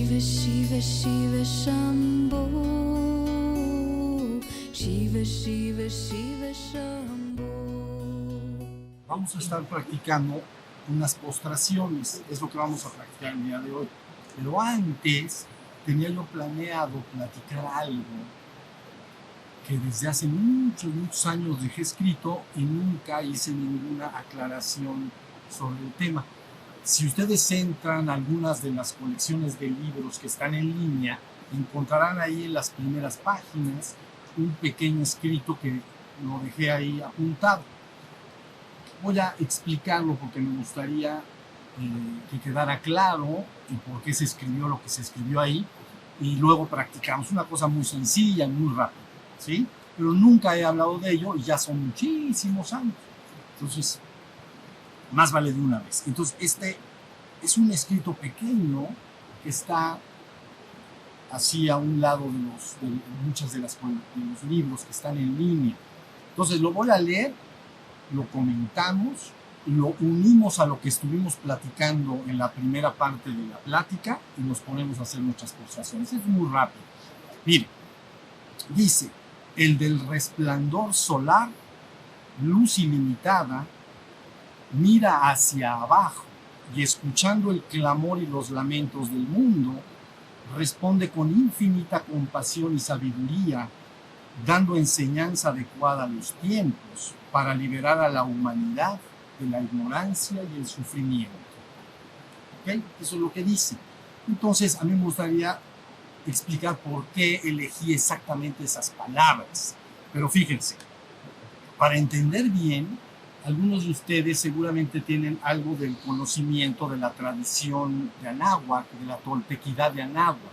Shiva Shiva Shiva Shambho, Shiva Shiva Shiva Shambho. Vamos a estar practicando unas postraciones, es lo que vamos a practicar el día de hoy. Pero antes tenía yo planeado platicar algo que desde hace muchos años dejé escrito y nunca hice ninguna aclaración sobre el tema. Si ustedes entran a algunas de las colecciones de libros que están en línea, encontrarán ahí en las primeras páginas un pequeño escrito que lo dejé ahí apuntado. Voy a explicarlo porque me gustaría que quedara claro y por qué se escribió lo que se escribió ahí, y luego practicamos una cosa muy sencilla y muy rápida, ¿sí? Pero nunca he hablado de ello y ya son muchísimos años. Entonces, más vale de una vez. Entonces, este es un escrito pequeño que está así a un lado de muchas de los libros que están en línea. Entonces, lo voy a leer, lo comentamos, lo unimos a lo que estuvimos platicando en la primera parte de la plática y nos ponemos a hacer nuestras postraciones. Es muy rápido. Mire, dice: el del resplandor solar, luz ilimitada, mira hacia abajo y escuchando el clamor y los lamentos del mundo, responde con infinita compasión y sabiduría, dando enseñanza adecuada a los tiempos para liberar a la humanidad de la ignorancia y el sufrimiento. ¿Okay? Eso es lo que dice. Entonces, a mí me gustaría explicar por qué elegí exactamente esas palabras. Pero fíjense, para entender bien, algunos de ustedes seguramente tienen algo del conocimiento de la tradición de Anáhuac, de la toltequidad de Anáhuac.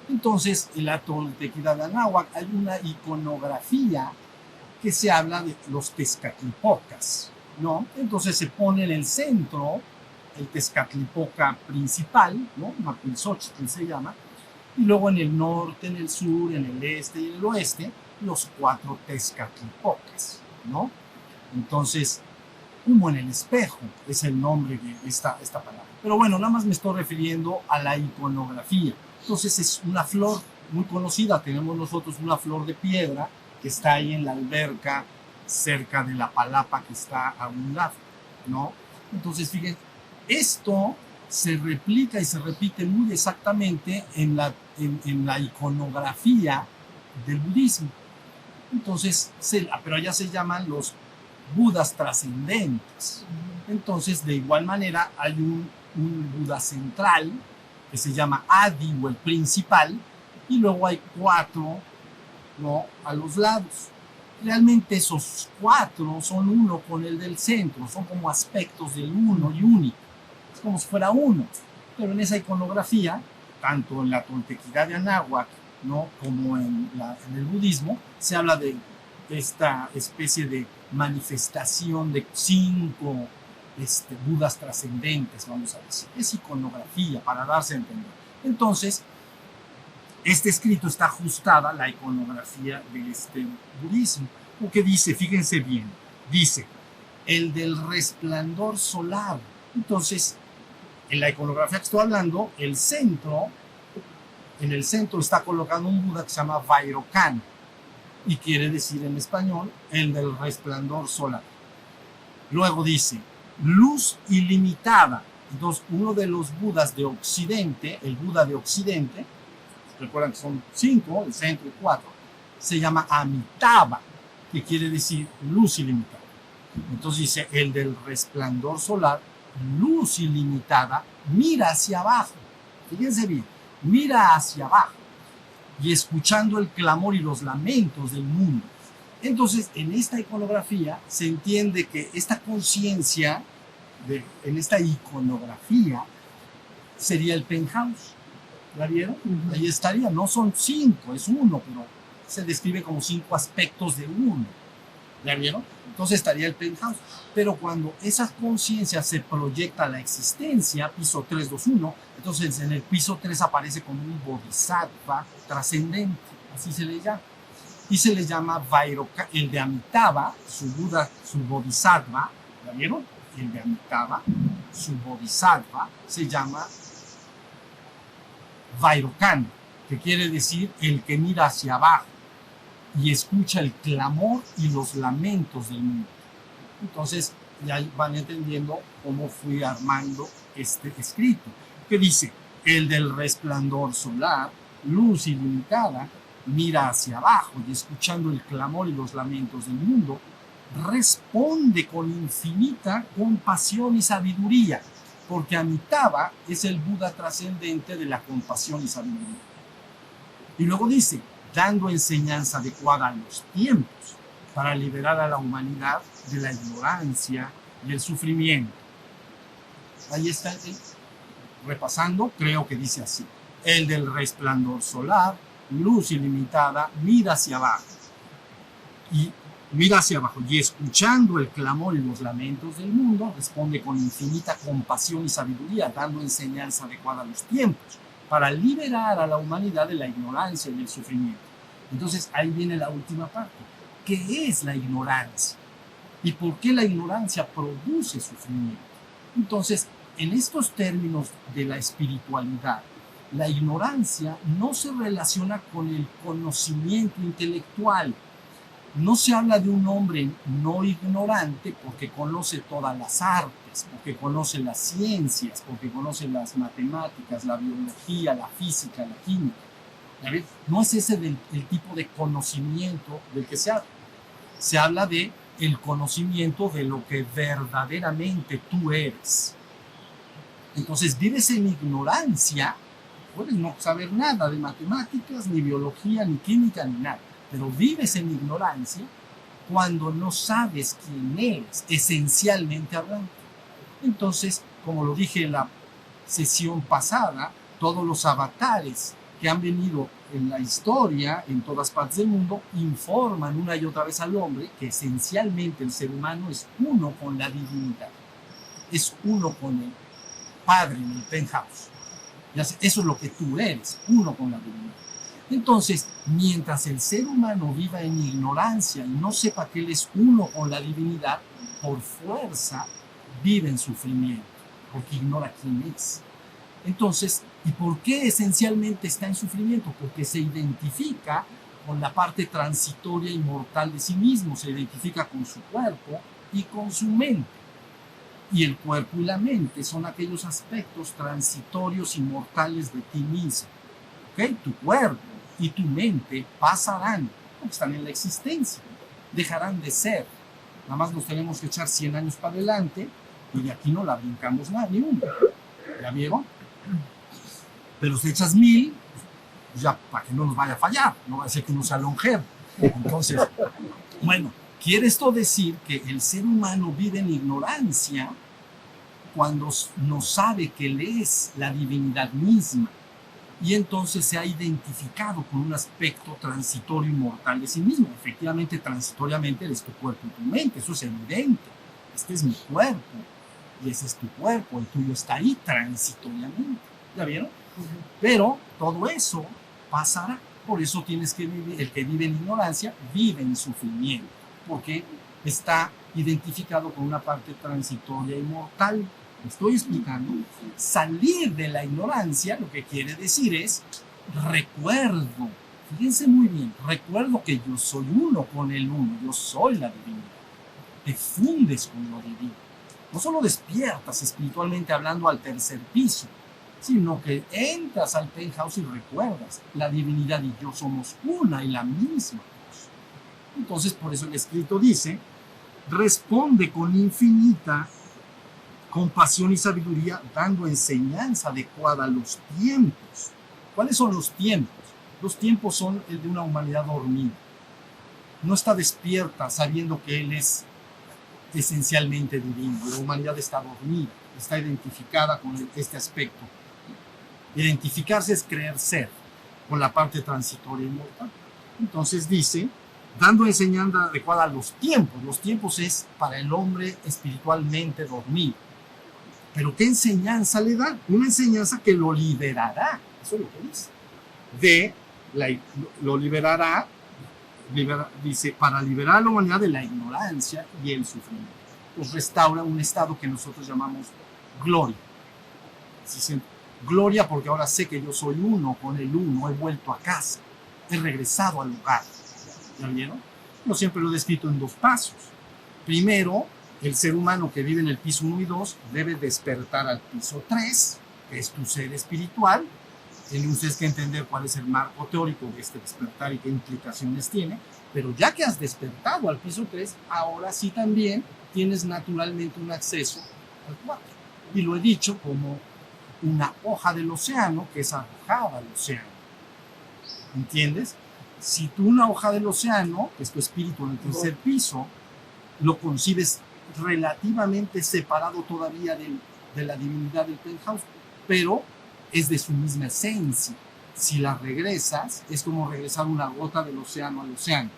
Entonces, en la toltequidad de Anáhuac hay una iconografía que se habla de los Tezcatlipocas, ¿no? Entonces se pone en el centro el Tezcatlipoca principal, ¿no? Macuilxochtli se llama, y luego en el norte, en el sur, en el este y en el oeste, los 4 Tezcatlipocas, ¿no? Entonces, humo en el espejo es el nombre de esta palabra. Pero bueno, nada más me estoy refiriendo a la iconografía. Entonces es una flor muy conocida. Tenemos nosotros una flor de piedra que está ahí en la alberca cerca de la palapa que está a un lado, ¿no? Entonces, fíjense, esto se replica y se repite muy exactamente en la iconografía del budismo. Entonces, pero allá se llaman los Budas trascendentes. Entonces, de igual manera, hay un Buda central que se llama Adi, o el principal, y luego hay 4, ¿no?, a los lados. Realmente esos 4 son uno con el del centro, son como aspectos del uno y único. Es como si fuera uno. Pero en esa iconografía, tanto en la toltequidad de Anáhuac, ¿no?, como en el budismo, se habla de esta especie de manifestación de 5 Budas trascendentes, vamos a decir. Es iconografía, para darse a entender. Entonces, este escrito está ajustada a la iconografía de este budismo. Lo que dice, fíjense bien, dice: el del resplandor solar. Entonces, en la iconografía que estoy hablando, en el centro está colocado un Buda que se llama Vairocana, y quiere decir en español el del resplandor solar. Luego dice luz ilimitada. Entonces, uno de los Budas de Occidente, el Buda de Occidente, recuerdan que son 5, el centro y 4, se llama Amitabha, que quiere decir luz ilimitada. Entonces dice: el del resplandor solar, luz ilimitada, mira hacia abajo. Fíjense bien, mira hacia abajo y escuchando el clamor y los lamentos del mundo. Entonces, en esta iconografía se entiende que esta conciencia, en esta iconografía, sería el penthouse. ¿La vieron? Ahí estaría. No son 5, es 1, pero se describe como 5 aspectos de 1. ¿La vieron? Entonces estaría el penthouse. Pero cuando esa conciencia se proyecta a la existencia, piso 3, 2, 1, entonces en el piso 3 aparece como un bodhisattva trascendente, así se le llama. Y se le llama Vairocana, el de Amitabha, su Buda, su bodhisattva. ¿La vieron? El de Amitabha, su bodhisattva, se llama Vairocán, que quiere decir el que mira hacia abajo y escucha el clamor y los lamentos del mundo. Entonces ya van entendiendo cómo fui armando este escrito, que dice: el del resplandor solar, luz ilimitada, mira hacia abajo y escuchando el clamor y los lamentos del mundo, responde con infinita compasión y sabiduría, porque Amitabha es el Buda trascendente de la compasión y sabiduría. Y luego dice: dando enseñanza adecuada a los tiempos para liberar a la humanidad de la ignorancia y el sufrimiento. Ahí está, repasando, creo que dice así: el del resplandor solar, luz ilimitada, mira hacia abajo y escuchando el clamor y los lamentos del mundo, responde con infinita compasión y sabiduría, dando enseñanza adecuada a los tiempos para liberar a la humanidad de la ignorancia y el sufrimiento. Entonces ahí viene la última parte: ¿qué es la ignorancia? ¿Y por qué la ignorancia produce sufrimiento? Entonces, en estos términos de la espiritualidad, la ignorancia no se relaciona con el conocimiento intelectual. No se habla de un hombre no ignorante porque conoce todas las artes, porque conoce las ciencias, porque conoce las matemáticas, la biología, la física, la química. No es ese el tipo de conocimiento del que se habla. Se habla de el conocimiento de lo que verdaderamente tú eres. Entonces vives en ignorancia, puedes no saber nada de matemáticas, ni biología, ni química, ni nada, pero vives en ignorancia cuando no sabes quién eres, esencialmente hablando. Entonces, como lo dije en la sesión pasada, todos los avatares que han venido en la historia, en todas partes del mundo, informan una y otra vez al hombre que esencialmente el ser humano es uno con la divinidad, es uno con el Padre en el penthouse. Eso es lo que tú eres, uno con la divinidad. Entonces, mientras el ser humano viva en ignorancia y no sepa que él es uno con la divinidad, por fuerza vive en sufrimiento, porque ignora quién es. Entonces, ¿y por qué esencialmente está en sufrimiento? Porque se identifica con la parte transitoria y mortal de sí mismo, se identifica con su cuerpo y con su mente. Y el cuerpo y la mente son aquellos aspectos transitorios y mortales de ti mismo. ¿Okay? Tu cuerpo y tu mente pasarán, porque están en la existencia, dejarán de ser. Nada más nos tenemos que echar 100 años para adelante y de aquí no la brincamos nada, ni uno. ¿Ya vieron? Pero si echas 1000, pues ya para que no nos vaya a fallar, no va a ser que uno sea longevo. Entonces, bueno, quiere esto decir que el ser humano vive en ignorancia cuando no sabe que él es la divinidad misma y entonces se ha identificado con un aspecto transitorio y mortal de sí mismo. Efectivamente, transitoriamente eres tu cuerpo y tu mente, eso es evidente. Este es mi cuerpo y ese es tu cuerpo, el tuyo está ahí transitoriamente. ¿Ya vieron? Pero todo eso pasará. Por eso tienes que vivir, el que vive en ignorancia vive en sufrimiento, porque está identificado con una parte transitoria y mortal. Me estoy explicando. Salir de la ignorancia lo que quiere decir es recuerdo. Fíjense muy bien, recuerdo que yo soy uno con el uno, yo soy la divinidad. Te fundes con lo divino. No solo despiertas espiritualmente hablando al tercer piso, sino que entras al penthouse y recuerdas, la divinidad y yo somos una y la misma cosa. Entonces, por eso el escrito dice: responde con infinita compasión y sabiduría, dando enseñanza adecuada a los tiempos. ¿Cuáles son los tiempos? Los tiempos son el de una humanidad dormida. No está despierta sabiendo que él es esencialmente divino. La humanidad está dormida, está identificada con este aspecto. Identificarse es creer ser, con la parte transitoria y mortal. Entonces dice, dando enseñanza adecuada a los tiempos. Los tiempos es para el hombre espiritualmente dormido. Pero ¿qué enseñanza le da? Una enseñanza que lo liberará. Eso es lo que dice. Lo liberará, dice, para liberar a la humanidad de la ignorancia y el sufrimiento. Pues restaura un estado que nosotros llamamos gloria. Gloria porque ahora sé que yo soy uno con el uno, he vuelto a casa, he regresado al lugar. ¿Ya vieron? Yo siempre lo he descrito en 2 pasos. Primero, el ser humano que vive en el piso 1 y 2 debe despertar al piso 3, que es tu ser espiritual. Tiene ustedes que entender cuál es el marco teórico de este despertar y qué implicaciones tiene. Pero ya que has despertado al piso 3, ahora sí también tienes naturalmente un acceso al 4. Y lo he dicho como una hoja del océano que es arrojada al océano. ¿Entiendes? Si tú una hoja del océano, que es tu espíritu en el tercer piso, lo concibes relativamente separado todavía de la divinidad del penthouse, pero es de su misma esencia. Si la regresas, es como regresar una gota del océano al océano.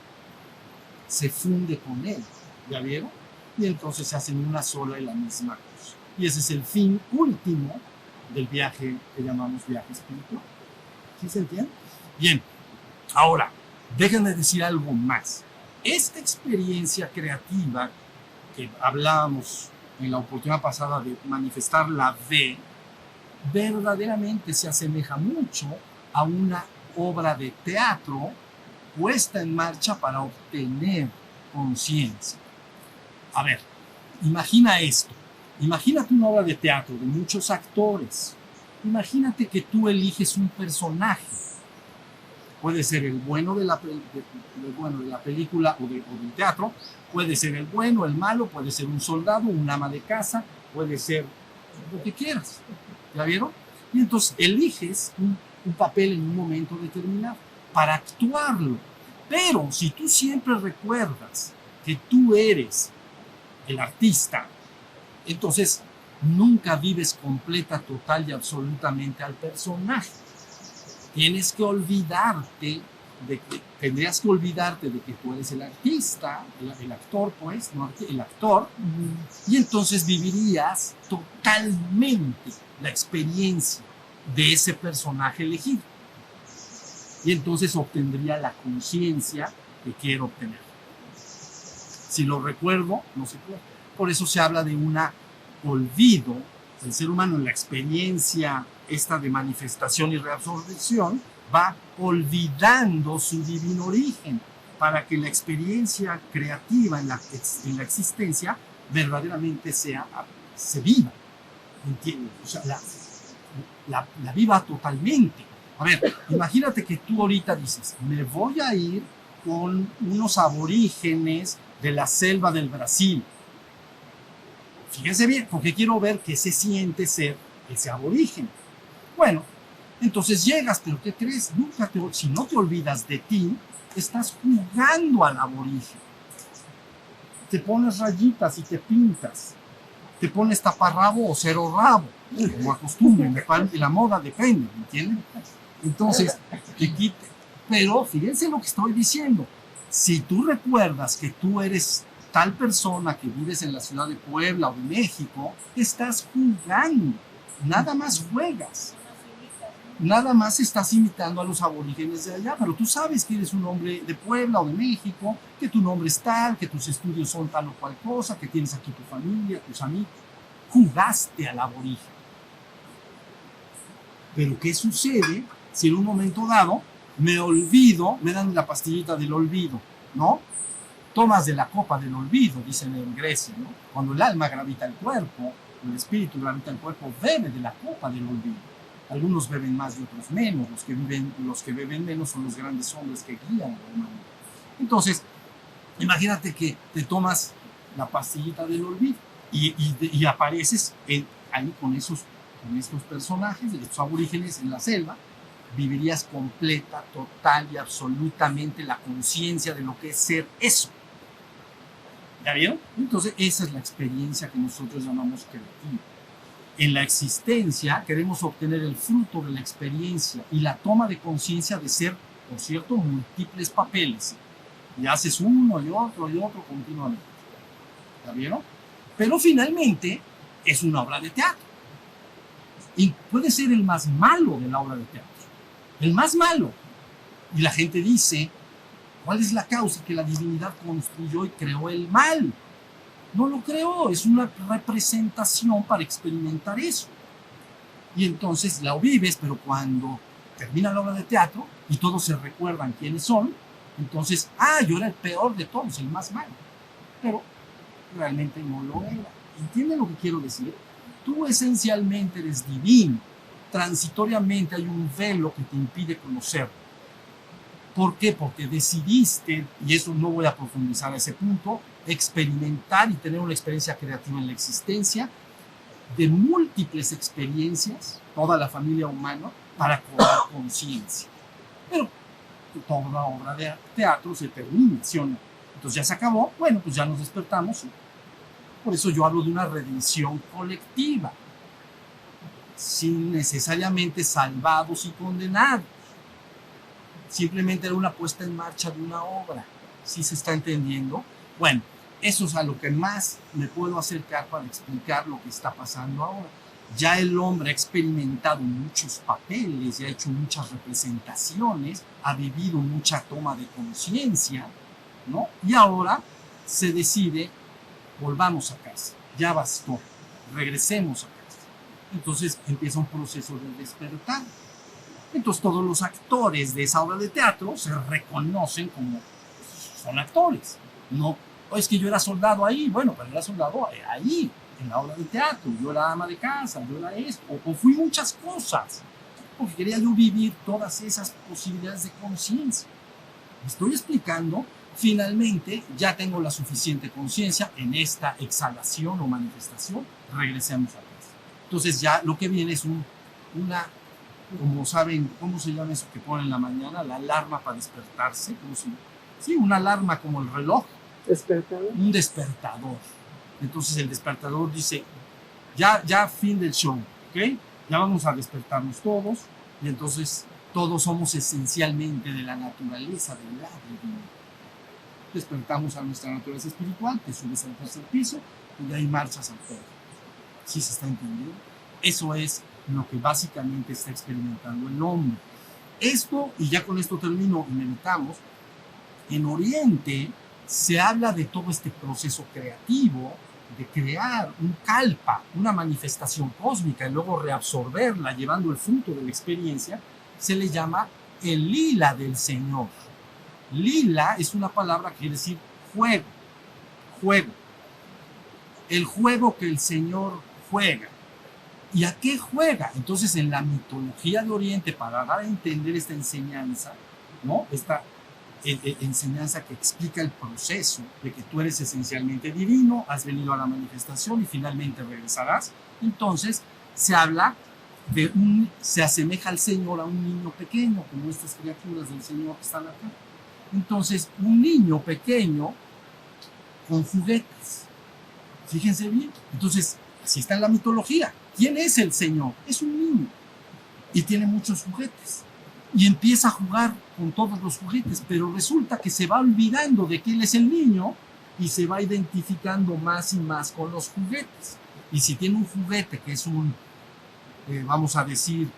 Se funde con él, ¿ya vieron? Y entonces se hacen una sola y la misma cosa. Y ese es el fin último del viaje que llamamos viaje espiritual. ¿Sí se entiende? Bien, ahora, déjenme decir algo más. Esta experiencia creativa que hablábamos en la oportunidad pasada de manifestar la V, verdaderamente se asemeja mucho a una obra de teatro puesta en marcha para obtener conciencia. A ver, imagina esto. Imagínate una obra de teatro de muchos actores. Imagínate que tú eliges un personaje. Puede ser el bueno de la película o del teatro, puede ser el bueno, el malo, puede ser un soldado, un ama de casa, puede ser lo que quieras. ¿Ya vieron? Y entonces eliges un papel en un momento determinado para actuarlo. Pero si tú siempre recuerdas que tú eres el artista, entonces nunca vives completa, total y absolutamente al personaje. Tendrías que olvidarte de que tú eres el artista, el actor, pues, ¿no? El actor, y entonces vivirías totalmente la experiencia de ese personaje elegido. Y entonces obtendría la conciencia que quiero obtener. Si lo recuerdo, no se puede. Por eso se habla de un olvido. El ser humano en la experiencia esta de manifestación y reabsorción va olvidando su divino origen para que la experiencia creativa en la existencia verdaderamente se viva. ¿Entiendes? O sea, la viva totalmente. A ver, imagínate que tú ahorita dices, me voy a ir con unos aborígenes de la selva del Brasil. Fíjense bien, porque quiero ver qué se siente ser ese aborigen. Bueno, entonces llegas, pero ¿qué crees? Si no te olvidas de ti, estás jugando al aborigen. Te pones rayitas y te pintas. Te pones taparrabo o cero rabo, como acostumbren, y la moda depende, ¿me entienden? Entonces, pero fíjense lo que estoy diciendo. Si tú recuerdas que tú eres tal persona que vives en la ciudad de Puebla o de México, estás jugando, nada más juegas. Nada más estás imitando a los aborígenes de allá, pero tú sabes que eres un hombre de Puebla o de México, que tu nombre es tal, que tus estudios son tal o cual cosa, que tienes aquí tu familia, tus amigos. Jugaste al aborigen. Pero ¿qué sucede si en un momento dado me olvido, me dan la pastillita del olvido, ¿no? Tomas de la copa del olvido, dicen en Grecia, ¿no? Cuando el alma gravita al cuerpo, el espíritu gravita al cuerpo, bebe de la copa del olvido. Algunos beben más y otros menos. Los que beben menos son los grandes hombres que guían a la humanidad. Entonces, imagínate que te tomas la pastillita del olvido y apareces ahí con estos personajes, estos aborígenes en la selva. Vivirías completa, total y absolutamente la conciencia de lo que es ser eso. ¿Ya vieron? Entonces, esa es la experiencia que nosotros llamamos creativa. En la existencia queremos obtener el fruto de la experiencia y la toma de conciencia de ser, por cierto, múltiples papeles. Y haces uno y otro continuamente. ¿Ya vieron? Pero finalmente es una obra de teatro. Y puede ser el más malo de la obra de teatro. El más malo. Y la gente dice, ¿cuál es la causa? Que la divinidad construyó y creó el mal. No lo creó, es una representación para experimentar eso. Y entonces la vives, pero cuando termina la obra de teatro y todos se recuerdan quiénes son, entonces, yo era el peor de todos, el más malo. Pero realmente no lo era. ¿Entienden lo que quiero decir? Tú esencialmente eres divino. Transitoriamente hay un velo que te impide conocerlo. ¿Por qué? Porque decidiste, y eso no voy a profundizar a ese punto, experimentar y tener una experiencia creativa en la existencia de múltiples experiencias, toda la familia humana, para cobrar conciencia. Pero toda obra de teatro se termina, ¿sí o no? Entonces ya se acabó, bueno, pues ya nos despertamos. Por eso yo hablo de una redención colectiva, sin necesariamente salvados y condenados. Simplemente era una puesta en marcha de una obra. ¿Sí se está entendiendo? Bueno, eso es a lo que más me puedo acercar para explicar lo que está pasando ahora. Ya el hombre ha experimentado muchos papeles, ya ha hecho muchas representaciones, ha vivido mucha toma de conciencia, ¿no? Y ahora se decide, volvamos a casa, ya bastó, regresemos a casa. Entonces empieza un proceso de despertar. Entonces todos los actores de esa obra de teatro se reconocen como son actores. No, es que yo era soldado ahí, bueno, pero era soldado ahí, en la obra de teatro, yo era ama de casa, yo era esto, o fui muchas cosas, porque quería yo vivir todas esas posibilidades de conciencia. Me estoy explicando, finalmente ya tengo la suficiente conciencia en esta exhalación o manifestación, regresemos a casa. Entonces ya lo que viene es una, como saben, ¿cómo se llama eso que ponen en la mañana? La alarma para despertarse, sí, una alarma como el reloj. ¿Despertador? Un despertador. Entonces el despertador dice, ya fin del show, ¿ok? Ya vamos a despertarnos todos, y entonces todos somos esencialmente de la naturaleza del lado divino. Despertamos a nuestra naturaleza espiritual, te subes al tercer piso y de ahí marchas al todo. ¿Sí se está entendiendo? Eso es lo que básicamente está experimentando el hombre. Esto, y ya con esto termino y meditamos, en Oriente se habla de todo este proceso creativo, de crear un kalpa, una manifestación cósmica, y luego reabsorberla llevando el fruto de la experiencia, se le llama el lila del Señor. Lila es una palabra que quiere decir juego, juego. El juego que el Señor juega. ¿Y a qué juega? Entonces, en la mitología de Oriente, para dar a entender esta enseñanza, ¿no? Esta enseñanza que explica el proceso de que tú eres esencialmente divino, has venido a la manifestación y finalmente regresarás. Entonces, se habla de se asemeja al Señor a un niño pequeño, como estas criaturas del Señor que están acá. Entonces, un niño pequeño con juguetes. Fíjense bien. Entonces, así está en la mitología. ¿Quién es el Señor? Es un niño y tiene muchos juguetes y empieza a jugar con todos los juguetes, pero resulta que se va olvidando de que él es el niño y se va identificando más y más con los juguetes. Y si tiene un juguete que es vamos a decir,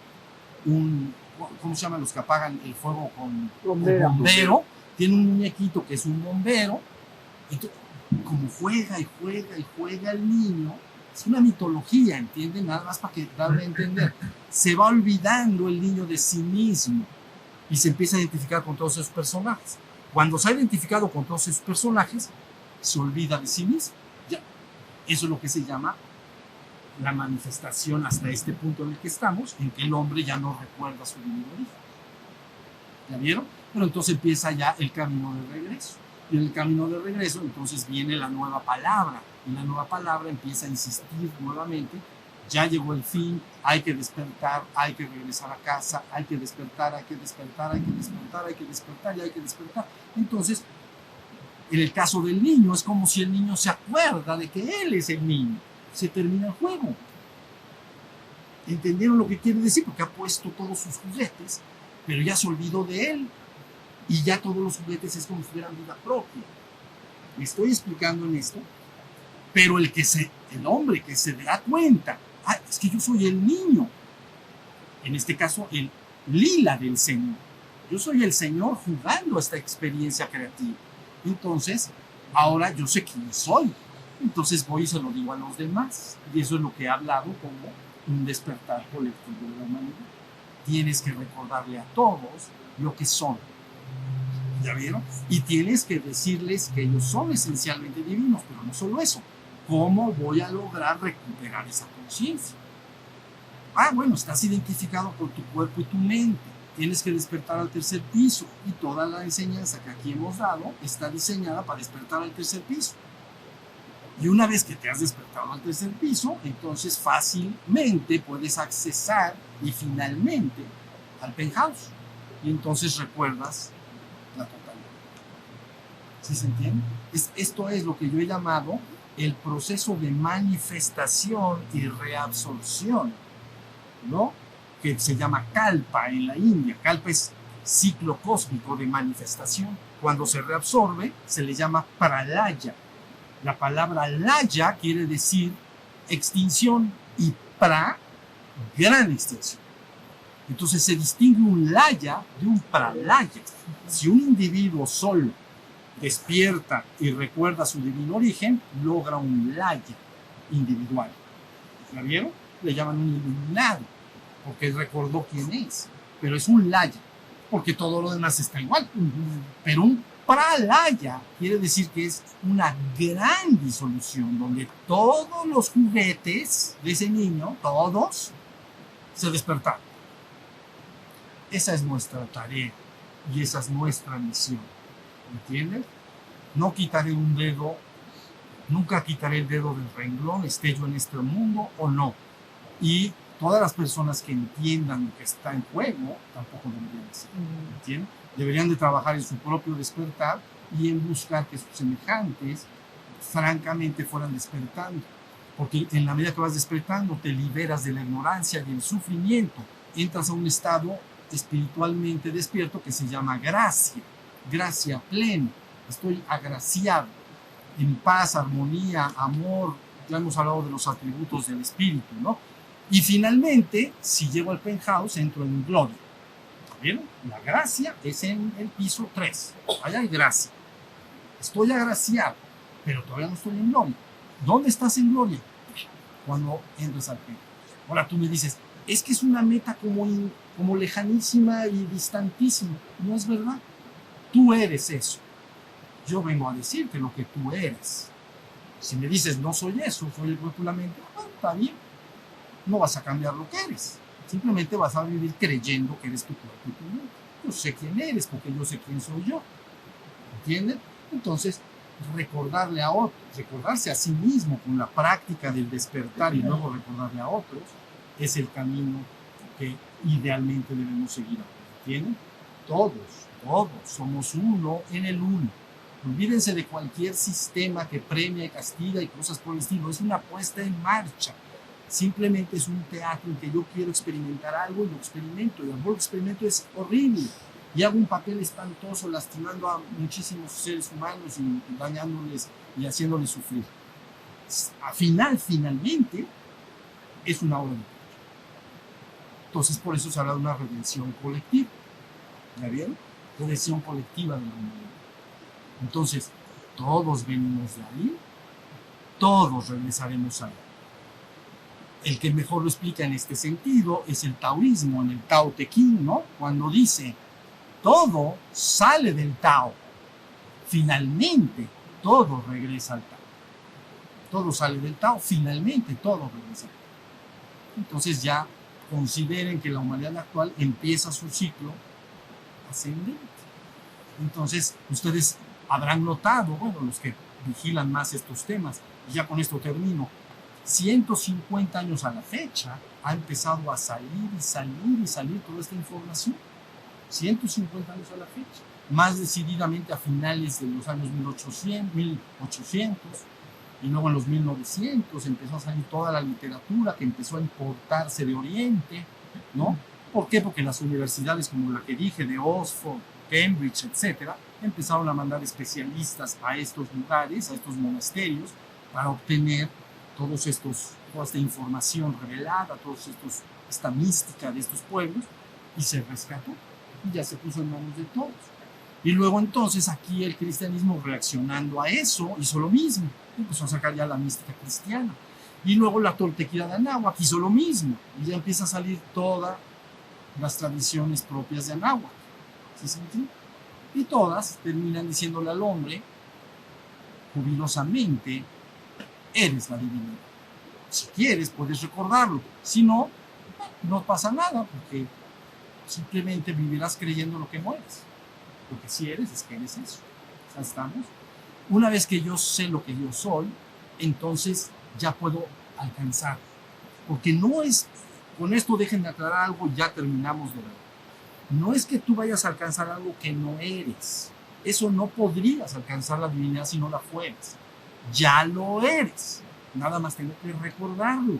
¿cómo se llaman los que apagan el fuego con bombero? Tiene un muñequito que es un bombero, entonces, como juega y juega y juega el niño, es una mitología, ¿entienden? Nada más para que darle a entender. Se va olvidando el niño de sí mismo y se empieza a identificar con todos esos personajes. Cuando se ha identificado con todos esos personajes, se olvida de sí mismo. Ya. Eso es lo que se llama la manifestación hasta este punto en el que estamos, en que el hombre ya no recuerda su divino origen. ¿Ya vieron? Pero entonces empieza ya el camino de regreso. Y en el camino de regreso, entonces viene la nueva palabra. Y la nueva palabra empieza a insistir nuevamente. Ya llegó el fin, hay que despertar, hay que regresar a casa, hay que despertar, hay que despertar, hay que despertar, hay que despertar y hay que despertar. Entonces, en el caso del niño, es como si el niño se acuerda de que él es el niño. Se termina el juego. ¿Entendieron lo que quiere decir? Porque ha puesto todos sus juguetes, pero ya se olvidó de él. Y ya todos los juguetes es como si tuvieran vida propia. Me estoy explicando en esto, pero el hombre que se da cuenta, es que yo soy el niño, en este caso el lila del Señor. Yo soy el Señor jugando esta experiencia creativa. Entonces, ahora yo sé quién soy. Entonces voy y se lo digo a los demás. Y eso es lo que he hablado como un despertar colectivo de la humanidad. Tienes que recordarle a todos lo que son. ¿Ya vieron? Y tienes que decirles que ellos son esencialmente divinos, pero no solo eso. ¿Cómo voy a lograr recuperar esa conciencia? Ah, bueno, estás identificado con tu cuerpo y tu mente. Tienes que despertar al tercer piso. Y toda la enseñanza que aquí hemos dado está diseñada para despertar al tercer piso. Y una vez que te has despertado al tercer piso, entonces fácilmente puedes accesar y finalmente al penthouse. Y entonces recuerdas la totalidad. ¿Sí se entiende? Esto es lo que yo he llamado el proceso de manifestación y reabsorción, ¿no? Que se llama kalpa en la India. Kalpa es ciclo cósmico de manifestación. Cuando se reabsorbe, se le llama pralaya. La palabra laya quiere decir extinción y pra, gran extinción. Entonces se distingue un laya de un pralaya. Si un individuo solo despierta y recuerda su divino origen, logra un laya individual. ¿La vieron? Le llaman un iluminado, porque recordó quién es. Pero es un laya, porque todo lo demás está igual. Pero un pralaya quiere decir que es una gran disolución, donde todos los juguetes de ese niño, todos, se despertaron. Esa es nuestra tarea y esa es nuestra misión. ¿Entienden? No quitaré un dedo, nunca quitaré el dedo del renglón, esté yo en este mundo o no. Y todas las personas que entiendan lo que está en juego tampoco deberían hacer. ¿Entienden? Deberían de trabajar en su propio despertar y en buscar que sus semejantes francamente fueran despertando. Porque en la medida que vas despertando te liberas de la ignorancia y del sufrimiento. Entras a un estado espiritualmente despierto que se llama gracia, gracia plena. Estoy agraciado, en paz, armonía, amor. Ya hemos hablado de los atributos del espíritu, ¿no? Y finalmente, si llego al penthouse, entro en gloria. ¿Vieron? La gracia es en el piso 3. Allá hay gracia. Estoy agraciado, pero todavía no estoy en gloria. ¿Dónde estás en gloria? Cuando entras al penthouse. Ahora tú me dices, es que es una meta como lejanísima y distantísima. No es verdad. Tú eres eso. Yo vengo a decirte lo que tú eres. Si me dices, no soy eso, soy el cuerpo y la mente, bueno, está bien. No vas a cambiar lo que eres. Simplemente vas a vivir creyendo que eres tu cuerpo y tu mente. Yo sé quién eres porque yo sé quién soy yo. ¿Entienden? Entonces, recordarle a otros, recordarse a sí mismo con la práctica del despertar y luego recordarle a otros, es el camino que idealmente debemos seguir. ¿Entienden? Todos somos uno en el uno. Olvídense de cualquier sistema que premia y castiga y cosas por el estilo. Es una puesta en marcha. Simplemente es un teatro en que yo quiero experimentar algo y lo experimento. Y a lo mejor el experimento es horrible. Y hago un papel espantoso lastimando a muchísimos seres humanos y dañándoles y haciéndoles sufrir. Finalmente, es una obra de teatro. Entonces, por eso se habla de una redención colectiva. ¿Ya vieron? Redención colectiva de la humanidad. Entonces, todos venimos de ahí, todos regresaremos ahí. El que mejor lo explica en este sentido es el taoísmo, en el Tao Te Ching, ¿no? Cuando dice, todo sale del Tao, finalmente todo regresa al Tao. Todo sale del Tao, finalmente todo regresa al Tao. Entonces ya consideren que la humanidad actual empieza su ciclo ascendente. Entonces, ustedes habrán notado, bueno, los que vigilan más estos temas, y ya con esto termino, 150 años a la fecha ha empezado a salir toda esta información. 150 años a la fecha. Más decididamente a finales de los años 1800 y luego en los 1900 empezó a salir toda la literatura que empezó a importarse de Oriente, ¿no? ¿Por qué? Porque las universidades como la que dije de Oxford, Cambridge, etcétera, empezaron a mandar especialistas a estos lugares, a estos monasterios, para obtener toda esta información revelada, esta mística de estos pueblos, y se rescató, y ya se puso en manos de todos. Y luego entonces aquí el cristianismo, reaccionando a eso, hizo lo mismo, empezó a sacar ya la mística cristiana. Y luego la Toltequidad de Anáhuac hizo lo mismo. Y ya empieza a salir todas las tradiciones propias de Anáhuac. ¿Sí se entiende? Y todas terminan diciéndole al hombre, jubilosamente, eres la divinidad. Si quieres, puedes recordarlo. Si no, no pasa nada, porque simplemente vivirás creyendo lo que no eres. Lo que sí eres es que eres eso. ¿Ya estamos? Una vez que yo sé lo que yo soy, entonces ya puedo alcanzar. Porque no es, con esto dejen de aclarar algo, ya terminamos de ver. No es que tú vayas a alcanzar algo que no eres. Eso no podrías alcanzar la divinidad si no la fueras. Ya lo eres. Nada más tengo que recordarlo.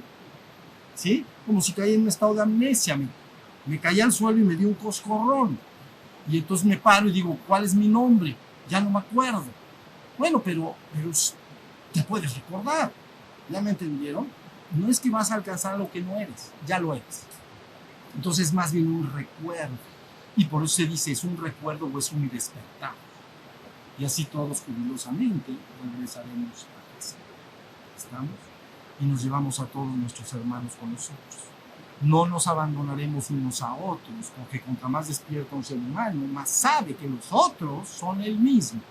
¿Sí? Como si caí en un estado de amnesia. Me caí al suelo y me dio un coscorrón. Y entonces me paro y digo, ¿cuál es mi nombre? Ya no me acuerdo. Bueno, pero te puedes recordar. ¿Ya me entendieron? No es que vas a alcanzar lo que no eres. Ya lo eres. Entonces es más bien un recuerdo. Y por eso se dice, ¿es un recuerdo o es un despertar? Y así todos jubilosamente regresaremos a casa. ¿Estamos? Y nos llevamos a todos nuestros hermanos con nosotros. No nos abandonaremos unos a otros, porque contra más despierta un ser humano, más sabe que los otros son el mismo.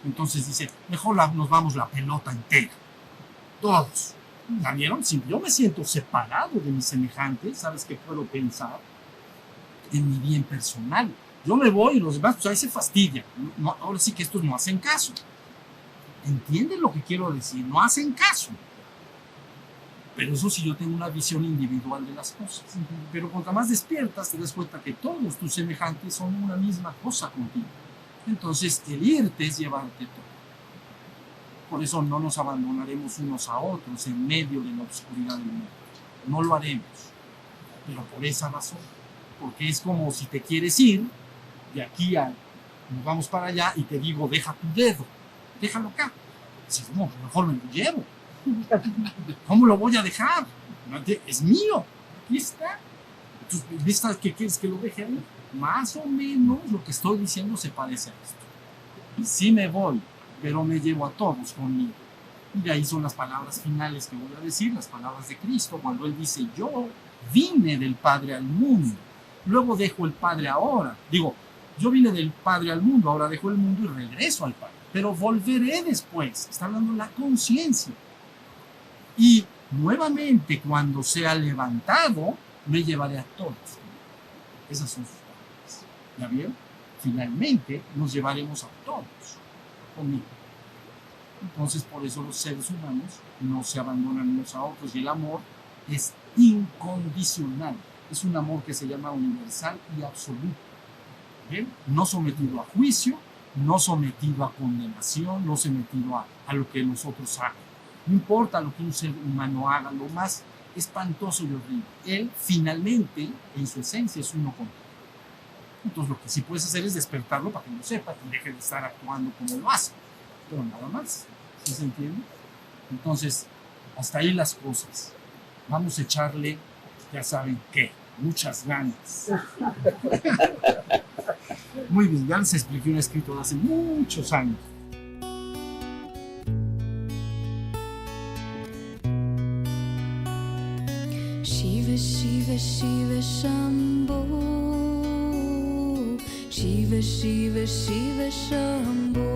Entonces dice, mejor nos vamos la pelota entera. Todos. ¿Ya vieron? Si yo me siento separado de mis semejantes, ¿sabes qué puedo pensar? En mi bien personal. Yo me voy y los demás, pues ahí se fastidian. No, ahora sí que estos no hacen caso. ¿Entienden lo que quiero decir? No hacen caso. Pero eso sí, yo tengo una visión individual de las cosas. Pero cuanto más despiertas, te das cuenta que todos tus semejantes son una misma cosa contigo. Entonces, el irte es llevarte todo. Por eso no nos abandonaremos unos a otros en medio de la oscuridad del mundo. No lo haremos. Pero por esa razón. Porque es como si te quieres ir de aquí a, nos vamos para allá y te digo, deja tu dedo, déjalo acá. Dices, no, mejor me lo llevo. ¿Cómo lo voy a dejar? Es mío, aquí está. Entonces, ¿viste qué quieres que lo deje ahí? Más o menos lo que estoy diciendo se parece a esto. Y sí me voy, pero me llevo a todos conmigo. Y de ahí son las palabras finales que voy a decir, las palabras de Cristo, cuando Él dice, yo vine del Padre al mundo, luego dejo el Padre ahora. Digo, yo vine del Padre al mundo, ahora dejo el mundo y regreso al Padre. Pero volveré después, está hablando la conciencia. Y nuevamente, cuando sea levantado, me llevaré a todos. Esas son sus palabras. ¿Ya vieron? Finalmente, nos llevaremos a todos conmigo. Entonces, por eso los seres humanos no se abandonan unos a otros. Y el amor es incondicional. Es un amor que se llama universal y absoluto. ¿Bien? No sometido a juicio, no sometido a condenación, no sometido a lo que los otros hagan. No importa lo que un ser humano haga, lo más espantoso y horrible. Él finalmente, en su esencia, es uno contigo. Entonces lo que sí puedes hacer es despertarlo para que lo sepa y deje de estar actuando como lo hace. Pero nada más. ¿Sí se entiende? Entonces, hasta ahí las cosas. Vamos a echarle, ya saben qué, muchas ganas. Muy bien, ya les expliqué un escrito de hace muchos años. Shiva, Shiva, Shiva, Shambho. Shiva, Shiva, Shiva, Shambho.